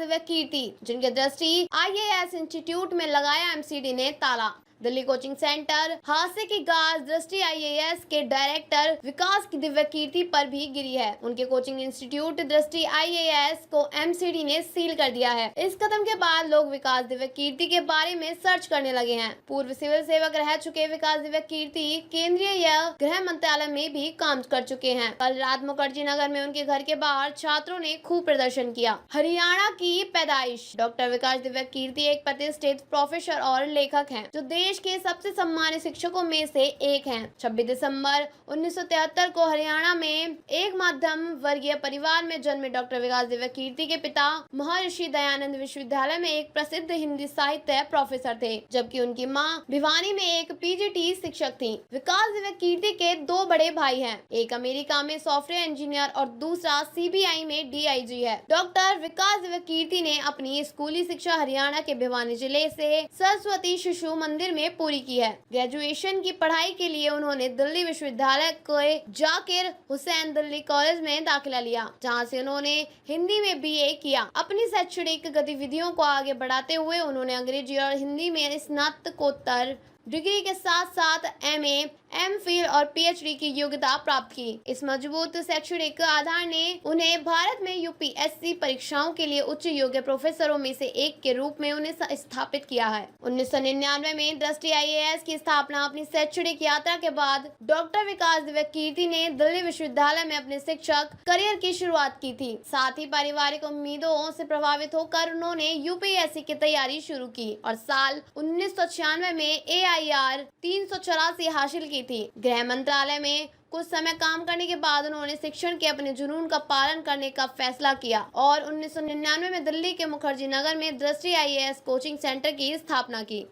दिव्य कीर्ति, जिनके दृष्टि IAS institute में लगाया MCD ने ताला। दिल्ली कोचिंग सेंटर हादसे की गाज दृष्टि IAS के डायरेक्टर विकास की दिव्य कीर्ति पर भी गिरी है। उनके कोचिंग इंस्टीट्यूट दृष्टि IAS को MCD ने सील कर दिया है। इस कदम के बाद लोग विकास दिव्य कीर्ति के बारे में सर्च करने लगे हैं। पूर्व सिविल सेवक रह चुके विकास दिव्य कीर्ति केंद्रीय या गृह मंत्रालय में भी काम कर चुके हैं। कल रात मुखर्जी नगर में उनके घर के बाहर छात्रों ने खूब प्रदर्शन किया। हरियाणा की पैदाइश डॉक्टर विकास दिव्य कीर्ति एक प्रतिष्ठित प्रोफेसर और लेखक हैं, जो देश के सबसे सम्मानित शिक्षकों में से एक हैं। 26 दिसंबर 1973 को हरियाणा में एक मध्यम वर्गीय परिवार में जन्मे डॉक्टर विकास दिव्य कीर्ति के पिता महर्षि दयानंद विश्वविद्यालय में एक प्रसिद्ध हिंदी साहित्य प्रोफेसर थे, जबकि उनकी मां भिवानी में एक PGT शिक्षक थी। विकास दिव्य कीर्ति के दो बड़े भाई हैं, एक अमेरिका में सॉफ्टवेयर इंजीनियर और दूसरा CBI में DIG है। डॉक्टर विकास दिव्य कीर्ति ने अपनी स्कूली शिक्षा हरियाणा के भिवानी जिले से सरस्वती शिशु मंदिर में पूरी की है। ग्रेजुएशन की पढ़ाई के लिए उन्होंने दिल्ली विश्वविद्यालय के जाकिर हुसैन दिल्ली कॉलेज में दाखिला लिया, जहां से उन्होंने हिंदी में BA किया। अपनी शैक्षणिक गतिविधियों को आगे बढ़ाते हुए उन्होंने अंग्रेजी और हिंदी में स्नातकोत्तर डिग्री के साथ साथ MA, MPhil और PhD की योग्यता प्राप्त की। इस मजबूत शैक्षणिक आधार ने उन्हें भारत में UPSC परीक्षाओं के लिए उच्च योग्य प्रोफेसरों में से एक के रूप में उन्हें स्थापित किया है। 1999 में दृष्टि IAS की स्थापना अपनी शैक्षणिक यात्रा के बाद डॉक्टर विकास दिव्य कीर्ति ने दिल्ली विश्वविद्यालय में अपने शिक्षक करियर की शुरुआत की थी। साथ ही पारिवारिक उम्मीदों से प्रभावित होकर उन्होंने UPSC की तैयारी शुरू की और साल 1996 में AIR 384 हासिल की थी। गृह मंत्रालय में कुछ समय काम करने के बाद उन्होंने शिक्षण के अपने जुनून का पालन करने का फैसला किया और 1999 में दिल्ली के मुखर्जी नगर में दृष्टि IAS कोचिंग सेंटर की स्थापना की।